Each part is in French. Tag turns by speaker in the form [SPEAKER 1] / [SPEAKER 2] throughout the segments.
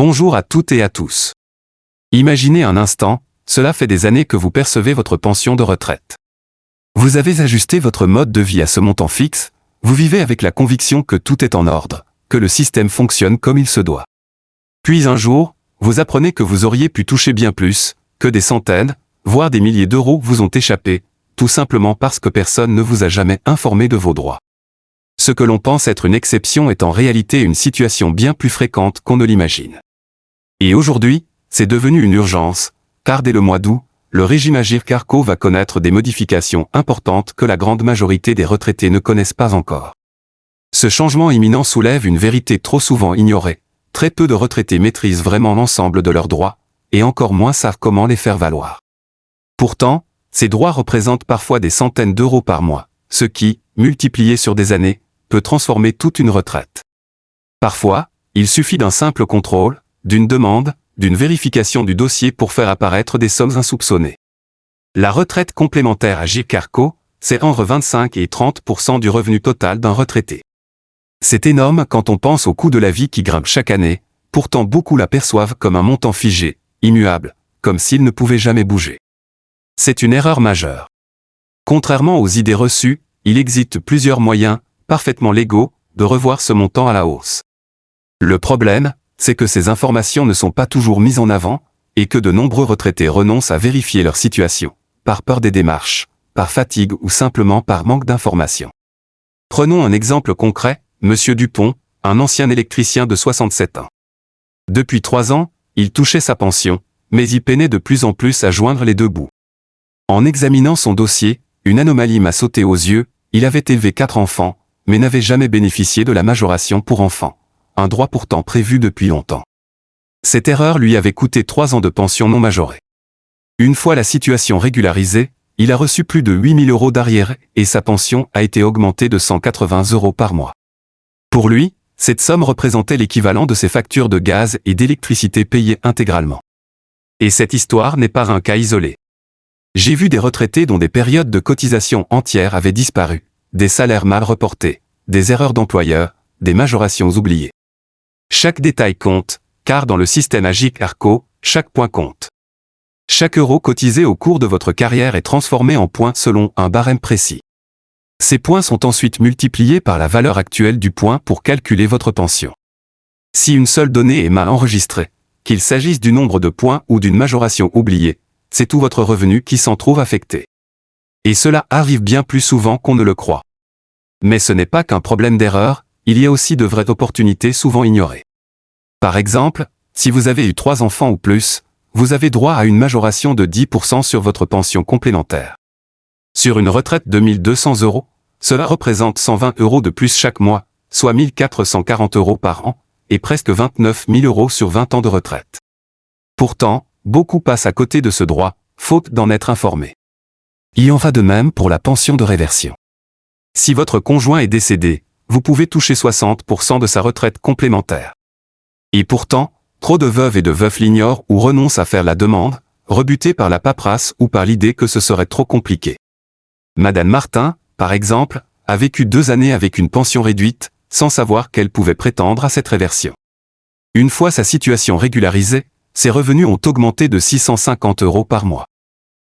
[SPEAKER 1] Bonjour à toutes et à tous. Imaginez un instant, cela fait des années que vous percevez votre pension de retraite. Vous avez ajusté votre mode de vie à ce montant fixe, vous vivez avec la conviction que tout est en ordre, que le système fonctionne comme il se doit. Puis un jour, vous apprenez que vous auriez pu toucher bien plus, que des centaines, voire des milliers d'euros vous ont échappé, tout simplement parce que personne ne vous a jamais informé de vos droits. Ce que l'on pense être une exception est en réalité une situation bien plus fréquente qu'on ne l'imagine. Et aujourd'hui, c'est devenu une urgence, car dès le mois d'août, le régime Agirc Arrco va connaître des modifications importantes que la grande majorité des retraités ne connaissent pas encore. Ce changement imminent soulève une vérité trop souvent ignorée. Très peu de retraités maîtrisent vraiment l'ensemble de leurs droits, et encore moins savent comment les faire valoir. Pourtant, ces droits représentent parfois des centaines d'euros par mois, ce qui, multiplié sur des années, peut transformer toute une retraite. Parfois, il suffit d'un simple contrôle, d'une demande, d'une vérification du dossier pour faire apparaître des sommes insoupçonnées. La retraite complémentaire Agirc Arrco, c'est entre 25 et 30% du revenu total d'un retraité. C'est énorme quand on pense au coût de la vie qui grimpe chaque année, pourtant beaucoup l'aperçoivent comme un montant figé, immuable, comme s'il ne pouvait jamais bouger. C'est une erreur majeure. Contrairement aux idées reçues, il existe plusieurs moyens, parfaitement légaux, de revoir ce montant à la hausse. Le problème, c'est que ces informations ne sont pas toujours mises en avant, et que de nombreux retraités renoncent à vérifier leur situation, par peur des démarches, par fatigue ou simplement par manque d'informations. Prenons un exemple concret, Monsieur Dupont, un ancien électricien de 67 ans. Depuis 3 ans, il touchait sa pension, mais il peinait de plus en plus à joindre les deux bouts. En examinant son dossier, une anomalie m'a sauté aux yeux, il avait élevé 4 enfants, mais n'avait jamais bénéficié de la majoration pour enfants, un droit pourtant prévu depuis longtemps. Cette erreur lui avait coûté 3 ans de pension non majorée. Une fois la situation régularisée, il a reçu plus de 8 000 euros d'arriérés et sa pension a été augmentée de 180 euros par mois. Pour lui, cette somme représentait l'équivalent de ses factures de gaz et d'électricité payées intégralement. Et cette histoire n'est pas un cas isolé. J'ai vu des retraités dont des périodes de cotisation entières avaient disparu, des salaires mal reportés, des erreurs d'employeurs, des majorations oubliées. Chaque détail compte, car dans le système Agirc Arrco, chaque point compte. Chaque euro cotisé au cours de votre carrière est transformé en points selon un barème précis. Ces points sont ensuite multipliés par la valeur actuelle du point pour calculer votre pension. Si une seule donnée est mal enregistrée, qu'il s'agisse du nombre de points ou d'une majoration oubliée, c'est tout votre revenu qui s'en trouve affecté. Et cela arrive bien plus souvent qu'on ne le croit. Mais ce n'est pas qu'un problème d'erreur, il y a aussi de vraies opportunités souvent ignorées. Par exemple, si vous avez eu 3 enfants ou plus, vous avez droit à une majoration de 10% sur votre pension complémentaire. Sur une retraite de 1 200 euros, cela représente 120 euros de plus chaque mois, soit 1 440 euros par an, et presque 29 000 euros sur 20 ans de retraite. Pourtant, beaucoup passent à côté de ce droit, faute d'en être informés. Il en va de même pour la pension de réversion. Si votre conjoint est décédé, vous pouvez toucher 60% de sa retraite complémentaire. Et pourtant, trop de veuves et de veufs l'ignorent ou renoncent à faire la demande, rebutés par la paperasse ou par l'idée que ce serait trop compliqué. Madame Martin, par exemple, a vécu 2 années avec une pension réduite, sans savoir qu'elle pouvait prétendre à cette réversion. Une fois sa situation régularisée, ses revenus ont augmenté de 650 euros par mois.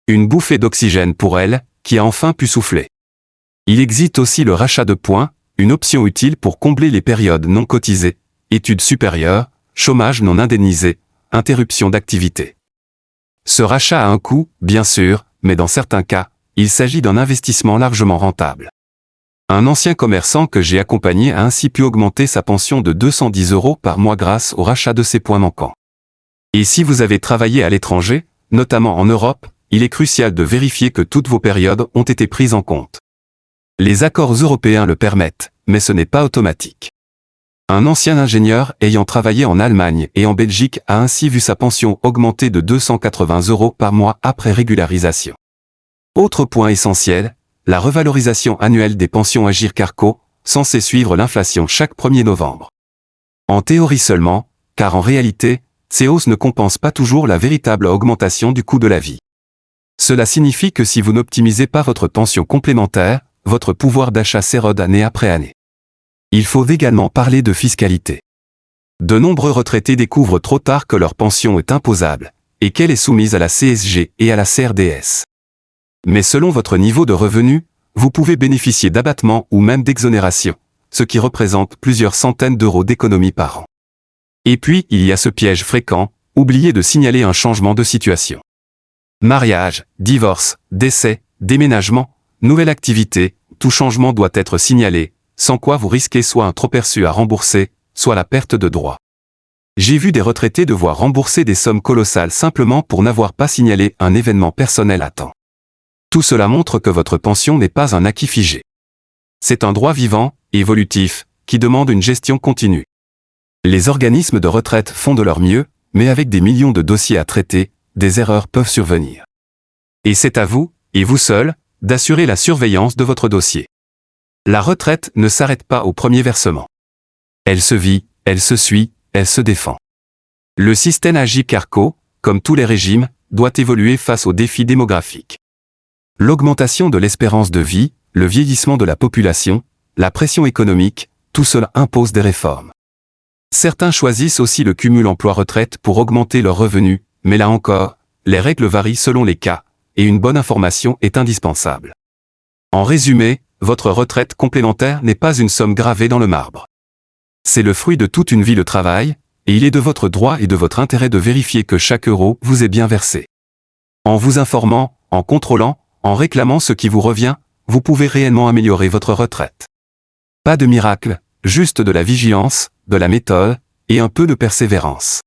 [SPEAKER 1] Une bouffée d'oxygène pour elle, qui a enfin pu souffler. Il existe aussi le rachat de points, une option utile pour combler les périodes non cotisées, études supérieures, chômage non indemnisé, interruption d'activité. Ce rachat a un coût, bien sûr, mais dans certains cas, il s'agit d'un investissement largement rentable. Un ancien commerçant que j'ai accompagné a ainsi pu augmenter sa pension de 210 euros par mois grâce au rachat de ses points manquants. Et si vous avez travaillé à l'étranger, notamment en Europe, il est crucial de vérifier que toutes vos périodes ont été prises en compte. Les accords européens le permettent, mais ce n'est pas automatique. Un ancien ingénieur ayant travaillé en Allemagne et en Belgique a ainsi vu sa pension augmenter de 280 euros par mois après régularisation. Autre point essentiel, la revalorisation annuelle des pensions Agirc Arrco, censée suivre l'inflation chaque 1er novembre. En théorie seulement, car en réalité, ces hausses ne compensent pas toujours la véritable augmentation du coût de la vie. Cela signifie que si vous n'optimisez pas votre pension complémentaire, votre pouvoir d'achat s'érode année après année. Il faut également parler de fiscalité. De nombreux retraités découvrent trop tard que leur pension est imposable, et qu'elle est soumise à la CSG et à la CRDS. Mais selon votre niveau de revenu, vous pouvez bénéficier d'abattements ou même d'exonérations, ce qui représente plusieurs centaines d'euros d'économie par an. Et puis, il y a ce piège fréquent, oubliez de signaler un changement de situation. Mariage, divorce, décès, déménagement, nouvelle activité, tout changement doit être signalé, sans quoi vous risquez soit un trop-perçu à rembourser, soit la perte de droits. J'ai vu des retraités devoir rembourser des sommes colossales simplement pour n'avoir pas signalé un événement personnel à temps. Tout cela montre que votre pension n'est pas un acquis figé. C'est un droit vivant, évolutif, qui demande une gestion continue. Les organismes de retraite font de leur mieux, mais avec des millions de dossiers à traiter, des erreurs peuvent survenir. Et c'est à vous, et vous seul, d'assurer la surveillance de votre dossier. La retraite ne s'arrête pas au premier versement. Elle se vit, elle se suit, elle se défend. Le système Agirc-Arrco, comme tous les régimes, doit évoluer face aux défis démographiques. L'augmentation de l'espérance de vie, le vieillissement de la population, la pression économique, tout cela impose des réformes. Certains choisissent aussi le cumul emploi-retraite pour augmenter leurs revenus, mais là encore, les règles varient selon les cas, et une bonne information est indispensable. En résumé, votre retraite complémentaire n'est pas une somme gravée dans le marbre. C'est le fruit de toute une vie de travail, et il est de votre droit et de votre intérêt de vérifier que chaque euro vous est bien versé. En vous informant, en contrôlant, en réclamant ce qui vous revient, vous pouvez réellement améliorer votre retraite. Pas de miracle, juste de la vigilance, de la méthode, et un peu de persévérance.